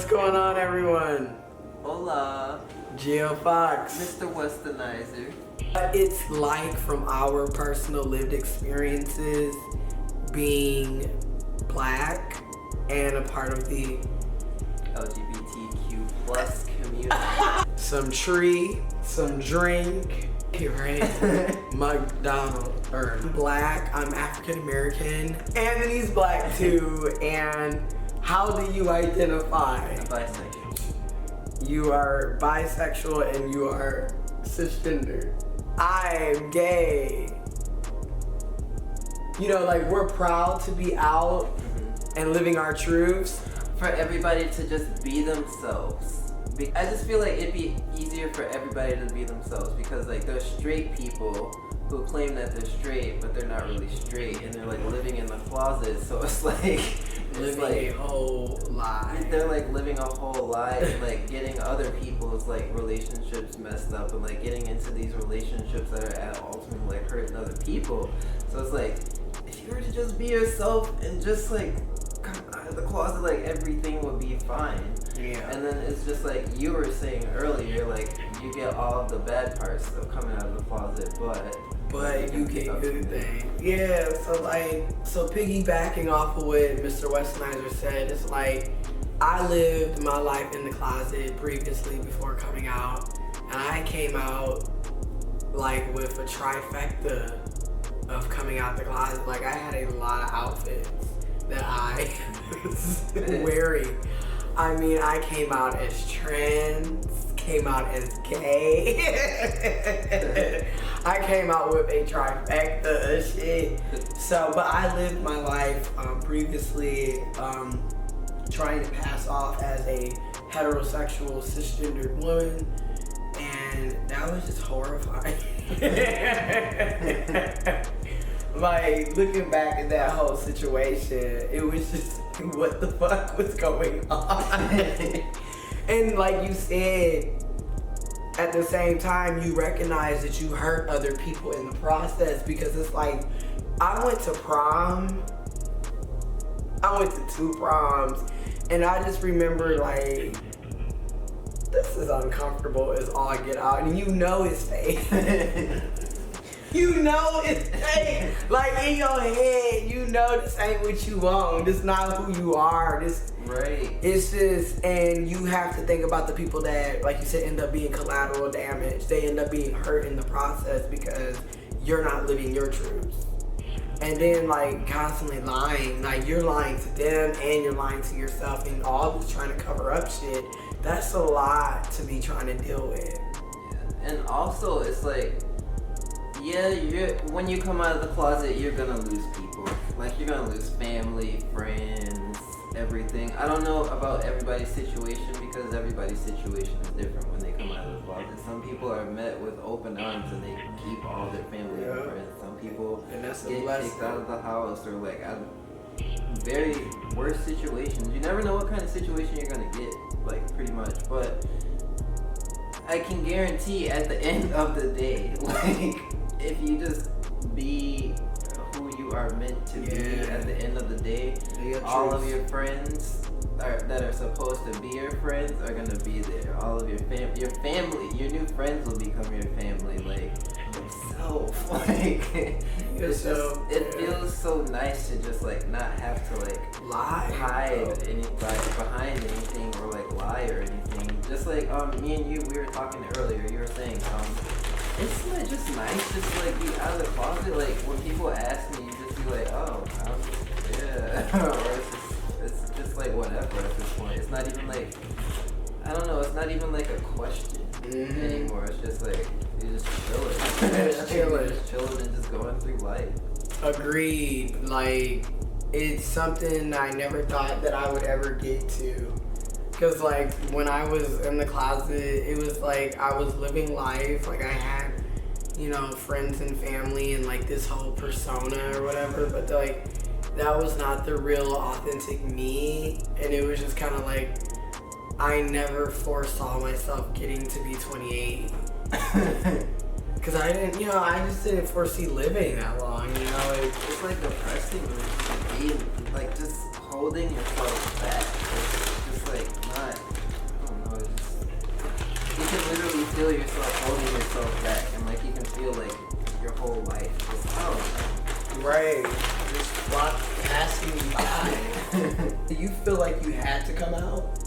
What's going on, everyone? Hola, Geo Fox. Mr.Westonizer. What it's like from our personal lived experiences being black and a part of the LGBTQ plus community. some tree, some drink. You're right. McDonald. Or black, I'm African American. Anthony's black too. And how do you identify? I'm bisexual. You are bisexual and you are cisgender. I'm gay. You know, like, we're proud to be out and living our truths. For everybody to just be themselves. I just feel like it'd be easier for everybody to be themselves because, like, there's straight people who claim that they're straight, but they're not really straight, and they're like living in the closet. So it's like Living a whole lie. They're like living a whole lie and like getting other people's like relationships messed up and like getting into these relationships that are at ultimately like hurting other people. So it's like, if you were to just be yourself and just like come out of the closet, like everything would be fine. Yeah. And then it's just like you were saying earlier, like you get all of the bad parts of coming out of the closet, but you get good things. Yeah, so piggybacking off of what Mr.Westonizer said, it's like, I lived my life in the closet previously before coming out, and I came out like with a trifecta of coming out the closet. Like, I had a lot of outfits that I was wearing. I mean, I came out as trans, came out as gay. I came out with a trifecta of shit. So, but I lived my life previously trying to pass off as a heterosexual cisgendered woman, and that was just horrifying. Like, looking back at that whole situation, it was just, what the fuck was going on? And like you said, at the same time, you recognize that you hurt other people in the process, because it's like, I went to prom. I went to 2 proms, and I just remember, like, this is uncomfortable as all get out, and you know it's fake. You know it's fake. Like, in your head, you know this ain't what you want. This not who you are. This, right. It's just, and you have to think about the people that, like you said, end up being collateral damage. They end up being hurt in the process because you're not living your truths. And then, like, constantly lying. Like, you're lying to them and you're lying to yourself, and all this trying to cover up shit. That's a lot to be trying to deal with. Yeah. And also, it's like, yeah, when you come out of the closet, you're gonna lose people. Like, you're gonna lose family, friends, everything. I don't know about everybody's situation, because everybody's situation is different when they come out of the closet. Some people are met with open arms and they keep all their family and friends. Some people get kicked out of the house, or like out of very worst situations. You never know what kind of situation you're gonna get, like, pretty much. But I can guarantee at the end of the day, like, if you just be who you are meant to be at the end of the day, all of your friends that are supposed to be your friends are gonna be there. All of your family, your new friends will become your family, like yourself. Like, it's just, it feels so nice to just like not have to like hide behind anything or like lie or anything. Just like me and you, we were talking earlier. You were saying it's like just nice just to like be out of the closet. Like, when people ask me, you just be like, oh, yeah. Or it's just like whatever at this point. It's not even like, I don't know, it's not even like a question anymore. It's just like, you're just chilling. Just chilling and just going through life. Agreed. Like, it's something I never thought that I would ever get to. Because, like, when I was in the closet, it was like I was living life. Like, I had, you know, friends and family and, like, this whole persona or whatever. But, like, that was not the real authentic me. And it was just kind of like, I never foresaw myself getting to be 28. Because I didn't, you know, I just didn't foresee living that long, you know. It's like depressing, like, just holding yourself back. It's just like not, I don't know, it's just, you can literally feel yourself holding yourself back, and like you can feel like your whole life just, Right. Just passing you by. Do you feel like you had to come out?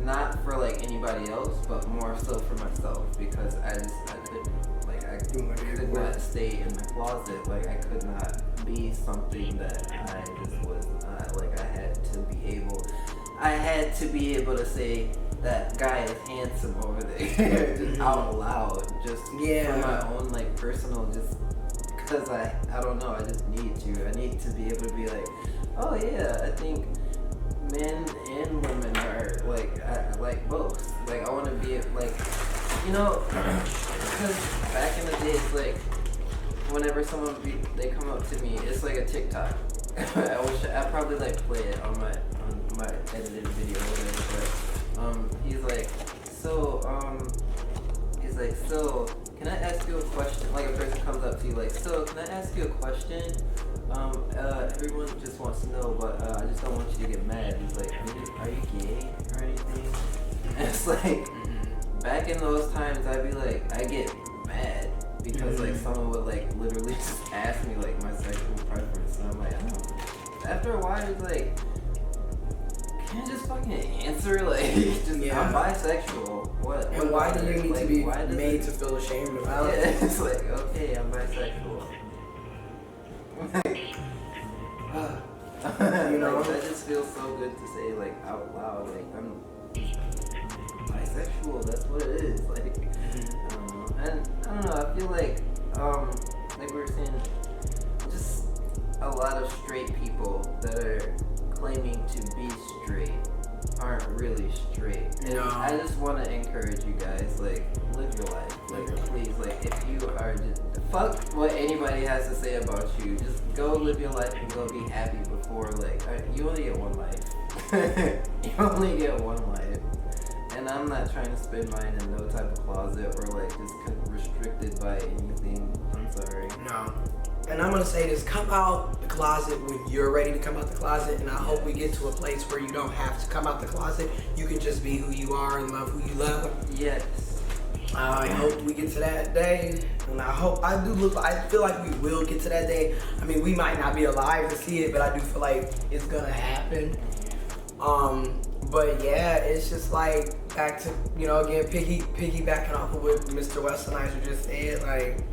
Not for like anybody else, but more so for myself, because I couldn't, like I could not stay in the closet. Like I could not be something that I just was not. Like I had to be able to say that guy is handsome over there just out loud, just for my own like personal, just because I don't know, I just need to. I need to be able to be like, oh yeah, I think men and women are like, I like both. Like I want to be like, you know, because back in the day, it's like whenever they come up to me, it's like a TikTok. I probably like play it on my edited video or whatever. But he's like, so can I ask you a question? Like a person comes up to you like, so can I ask you a question? Everyone just wants to know, but I just don't want you to get mad. He's like, are you gay or anything? And it's like, back in those times, I'd be like, I get mad because like someone would like literally just ask me like my sexual preference, and I'm like, I don't know. After a while, it's like, can you just fucking answer? Like, I'm bisexual. What? And why do you need to be made to feel ashamed about it? Yeah, it's like, okay, I'm bisexual. You know, like, that just feels so good to say like out loud. Like I'm bisexual. That's what it is. Like I don't know. And I don't know. I feel like we were saying, just a lot of straight people that are claiming to be straight aren't really straight. And I just want to encourage you guys, like, live your life. Like, please, like, if you are just, fuck what anybody has to say about you. Just go live your life and go be happy before, like, you only get one life. You only get one life. And I'm not trying to spend mine in no type of closet or, like, just restricted by anything. I'm sorry. No. And I'm gonna say this, come out the closet when you're ready to come out the closet, and I hope we get to a place where you don't have to come out the closet. You can just be who you are and love who you love. Yes. I hope we get to that day, and I feel like we will get to that day. I mean, we might not be alive to see it, but I do feel like it's gonna happen. But yeah, it's just like, back to, you know, again, piggybacking off of what Mr. Westonizer just said, like,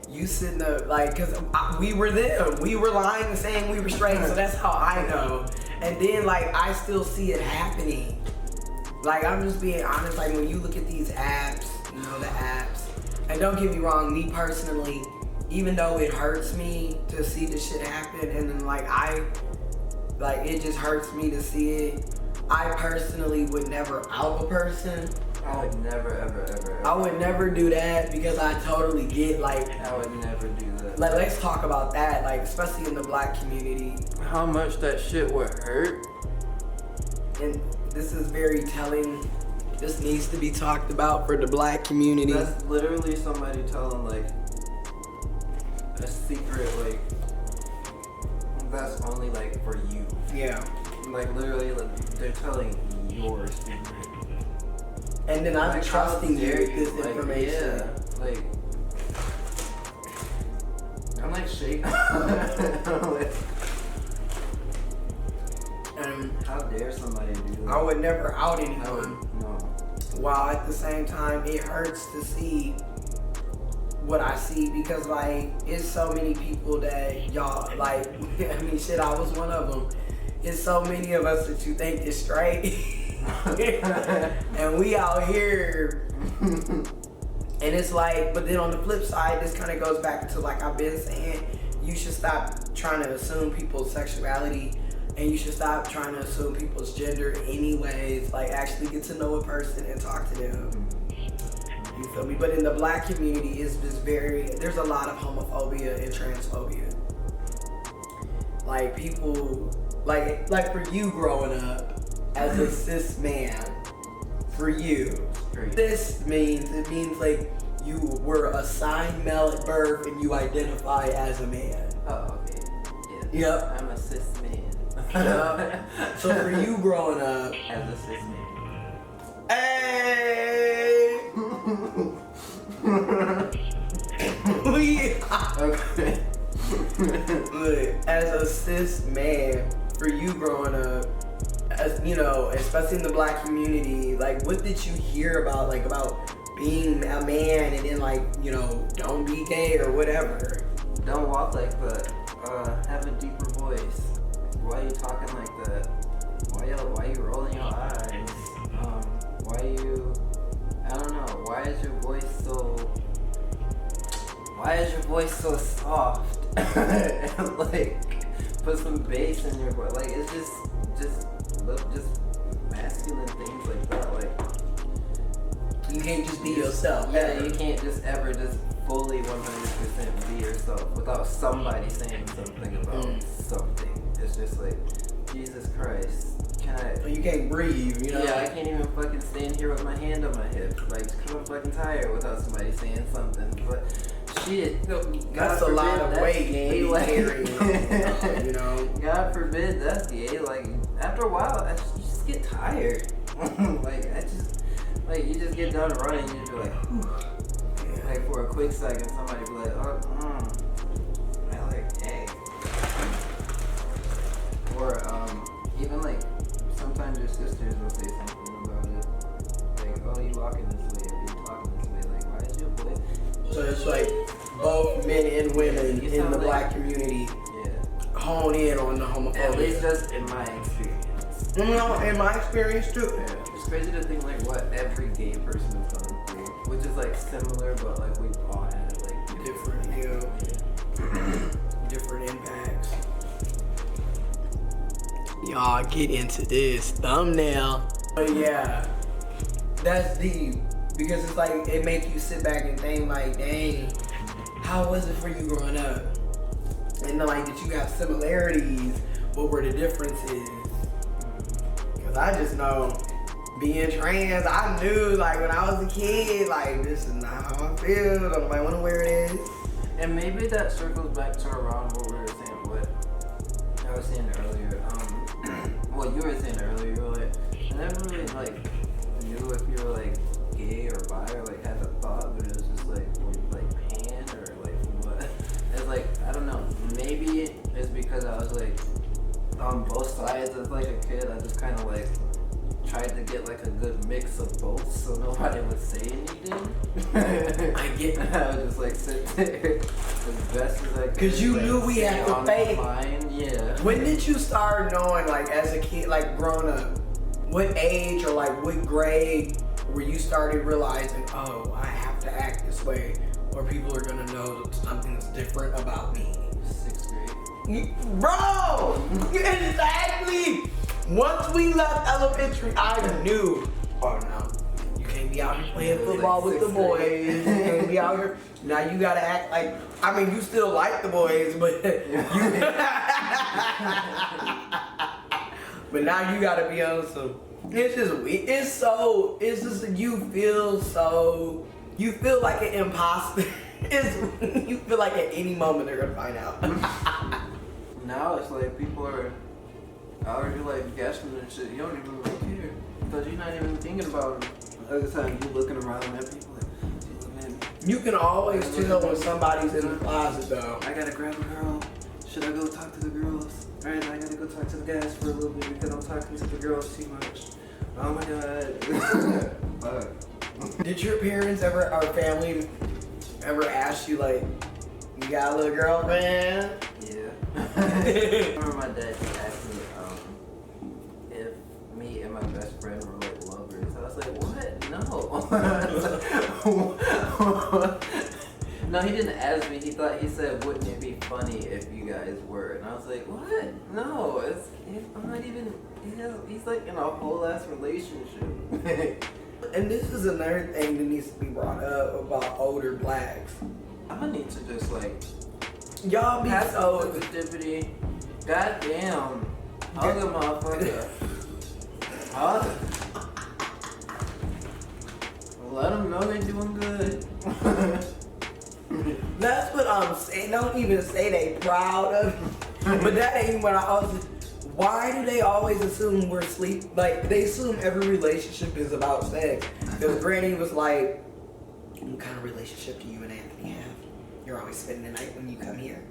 you sitting up, like, because we were them. We were lying and saying we were straight, so that's how I know. And then, like, I still see it happening. Like, I'm just being honest, like, when you look at these apps, you know, the apps, and don't get me wrong, me personally, even though it hurts me to see this shit happen, and then, like, it just hurts me to see it, I personally would never out a person. I would never, ever. I would never do that because I totally get, like, I would never do that. Like, let's talk about that, like, especially in the black community. How much that shit would hurt. And this is very telling. This needs to be talked about for the black community. That's literally somebody telling, like, a secret, like, that's only, like, for you. Yeah. Like, literally, like, they're telling your secret. And then I'm like, trusting you with this like, information. Yeah, like, I'm like shaking. How dare somebody do that? I would never out anyone. No. While at the same time, it hurts to see what I see, because, like, it's so many people that y'all, like, I mean, shit, I was one of them. It's so many of us that you think is straight. And we out here. And it's like, but then on the flip side, this kind of goes back to, like I've been saying, you should stop trying to assume people's sexuality, and you should stop trying to assume people's gender anyways. Like, actually get to know a person and talk to them. You feel me? But in the black community, it's just there's a lot of homophobia and transphobia. Like, people, like for you growing up as a cis man, for you, it means like you were assigned male at birth and you identify as a man. Oh, okay. Yeah. Yep. I'm a cis man. Yeah. So for you growing up, as a cis man. hey, Okay. look, as a cis man, for you growing up, as you know, especially in the black community, like what did you hear about, like about being a man and then like, you know, don't be gay or whatever? Don't walk like that. Have a deeper voice. Why are you talking like that? Why you rolling your eyes? I don't know. Why is your voice so soft? And like, put some bass in your voice. Like, it's just masculine things like that. Like, You can't just be yourself. yeah, you can't just ever just fully 100% be yourself without somebody saying something about something. It's just like, Jesus Christ. You can't breathe, you know? Yeah, I can't even fucking stand here with my hand on my hip, like, cause I'm fucking tired without somebody saying something. But shit, That's a lot of weight gay, to like, carry, you know? God forbid that's gay. Like, after a while, you just get tired. You just get done running, and you be like, whew. Like for a quick second, somebody be like, oh, I'm like, hey. Or even like. Sometimes your sisters will say something about it. Like, oh, you walking this way, or you talking this way. Like, why is your boy? So it's like both men and women You in the sound black community Yeah. hone in on the homophobia. At least just in my experience. No, in my experience too. Yeah. It's crazy to think like what every gay person is going through, which is like similar, but like we've all had it like Different, different impacts. Y'all get into this thumbnail. But yeah, that's deep. Because it's like, it makes you sit back and think like, dang, how was it for you growing up? And then like, did you have similarities? What were the differences? Because I just know, being trans, I knew like when I was a kid, like this is not how I feel. Nobody want to wear this. And maybe that circles back to around what we were saying, what I was saying earlier. What you were saying earlier, you were like, I never really like knew if you were like gay or bi or like had a thought, but it was just like, were you like pan or like what? It's like, I don't know, maybe it's because I was like on both sides as like a kid. I just kind of like tried to get like a good mix of both so nobody would say anything. I get it. I would just like sit there as best as I could. Because you like, knew we had to fake. Yeah. When did you start knowing, like as a kid, like growing up, what age or like what grade where you started realizing, oh, I have to act this way or people are gonna know something's different about me? 6th grade. Bro! Exactly! Once we left elementary, I knew, oh no, you can't be out here playing football with the boys. You can't be out here. Now you gotta act like, I mean, you still like the boys, but but now you gotta be on some. It's just weird. It's just you feel like an imposter. You feel like at any moment they're gonna find out. Now it's like people are out here like guessing and shit. You don't even really care because you're not even thinking about them. Other time you looking around at people like, man, You can always tell when somebody's in the closet though. I gotta grab a girl. Should I go talk to the girls? Alright, I gotta go talk to the guys for a little bit because I'm talking to the girls too much. Oh my god. Fuck. Did your parents ever, or family, ever ask you like, you got a little girlfriend? Yeah. I remember my dad asked me if me and my best friend were like lovers. I was like, what? No. No, he didn't ask me. He said, wouldn't it be funny if you guys were? And I was like, what? No, I'm not even, he's like in a whole ass relationship. And this is another thing that needs to be brought up about older blacks. I need to just like, Y'all be have some so, sensitivity. Goddamn. Hug a motherfucker. Hug. Let them know they're doing good. that's what I'm saying. Don't even say they proud of it. But that ain't what I was, Why do they always assume we're sleep? Like, they assume every relationship is about sex. Because Granny was like, what kind of relationship do you and Anthony have? You're always spending the night when you come here.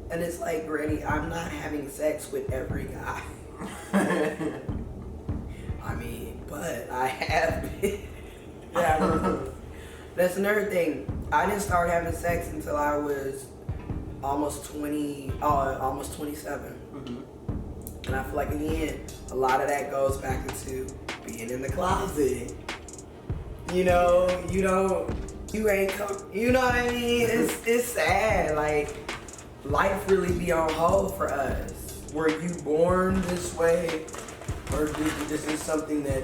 And it's like, Granny, I'm not having sex with every guy. I mean, but I have been. Yeah, that's another thing. I didn't start having sex until I was almost 27. And I feel like, again, a lot of that goes back into being in the closet. You know, you ain't come, you know what I mean? It's sad. Like, life really be on hold for us. Were you born this way? Or this is something that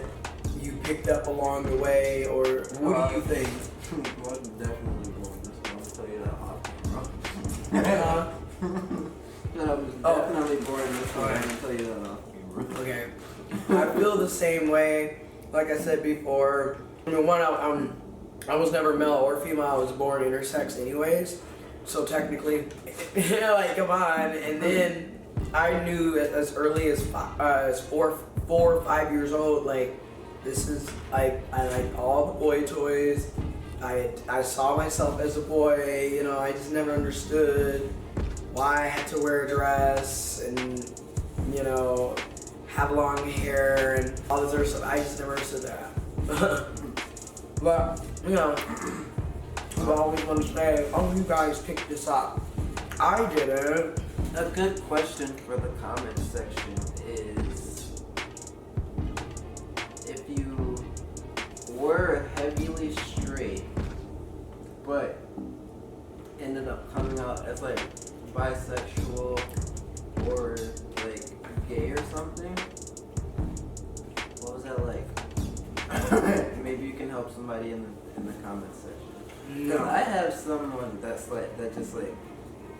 you picked up along the way? Or what do you think? I was definitely born this way. I'll tell you that off camera. I was definitely born this way. I'll tell you that off camera. Okay. I feel the same way. Like I said before, I mean, I was never male or female. I was born intersex anyways. So technically, like, come on. And then I knew as early as 4 or 5 years old, like, this is, like, I like all the boy toys. I saw myself as a boy, you know, I just never understood why I had to wear a dress and, you know, have long hair and all this other stuff. I just never understood that. But, you know, I always want to say, oh, you guys picked this up. I didn't. A good question for the comment section is, if you were heavily straight, but ended up coming out as like bisexual or like gay or something, what was that like? Maybe you can help somebody in the comment section. No. I have someone that's like, that just like,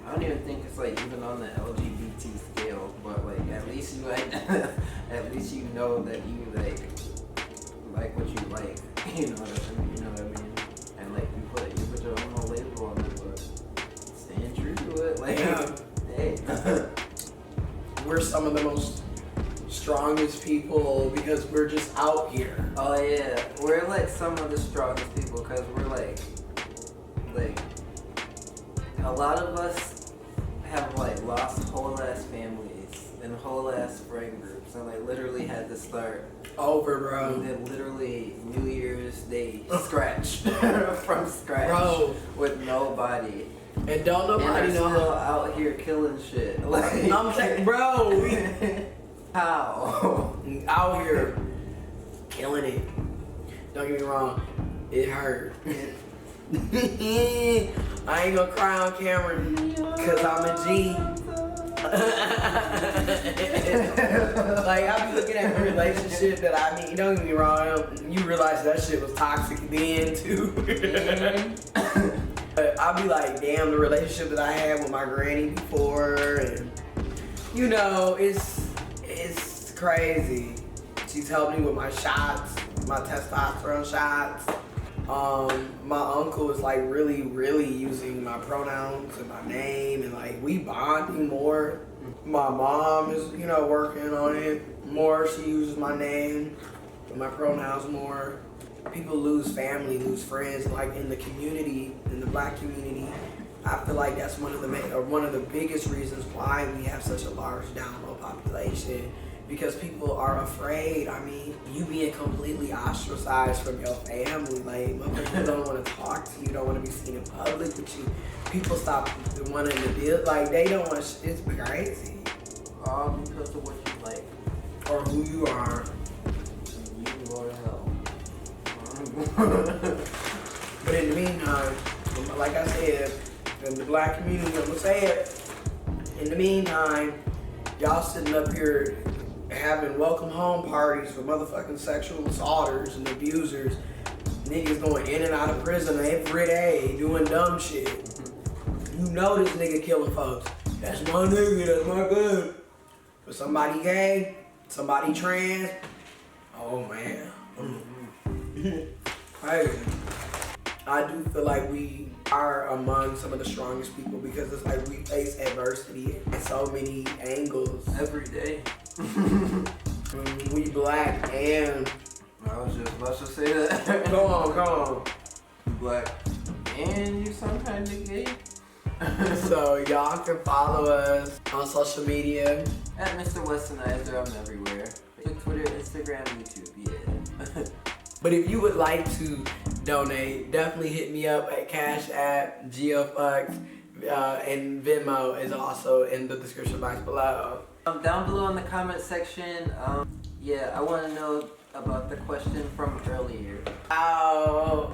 I don't even think it's like even on the LGBT scale, but like at least you like, at least you know that you like what you like, you know what I mean? And like you put your own little label on it, but staying true to it, like, yeah. Hey. We're some of the most strongest people because we're just out here. Oh yeah, we're like some of the strongest people because we're like a lot of us have like lost whole ass families and whole ass friend groups and like literally had to start over, bro. And then literally New Year's Day scratch from scratch, bro, with nobody. And don't nobody and know still out here killing shit. Like, I'm saying, bro, how out here killing it. Don't get me wrong, it hurt. I ain't gonna cry on camera because I'm a G. Like, I be looking at the relationship that I mean, don't get me wrong, you realize that shit was toxic then too. But I be like, damn, the relationship that I had with my granny before, and you know, it's crazy. She's helped me with my shots, my testosterone shots. My uncle is like really using my pronouns and my name, and like we bonding more. My mom is, you know, working on it more. She uses my name and my pronouns more. People lose family, lose friends, like in the community, in the black community. I feel like that's one of the biggest reasons why we have such a large down low population. Because people are afraid. I mean, you being completely ostracized from your family, like, people don't want to talk to you, don't want to be seen in public with you. People stop wanting to deal, like, they don't want, it's crazy. all because of what you like Or who you are. You can go to hell. But in the meantime, like I said, in the black community, I'm gonna say it, in the meantime, y'all sitting up here having welcome home parties for motherfucking sexual assaulters and abusers. Niggas going in and out of prison every day doing dumb shit. You know this nigga killing folks. That's my nigga, that's my good. But somebody gay, somebody trans, oh man. Crazy. I do feel like we are among some of the strongest people because it's like we face adversity in so many angles. Every day. We black and I was just about to say that. come on. Black and you some kind of gay. So y'all can follow us on social media. At Mr.Westonizer, I'm everywhere. Twitter, Instagram, YouTube, yeah. But if you would like to donate, definitely hit me up at Cash App, GeoFucks, and Venmo is also in the description box below. Down below in the comment section, yeah, I want to know about the question from earlier. Oh.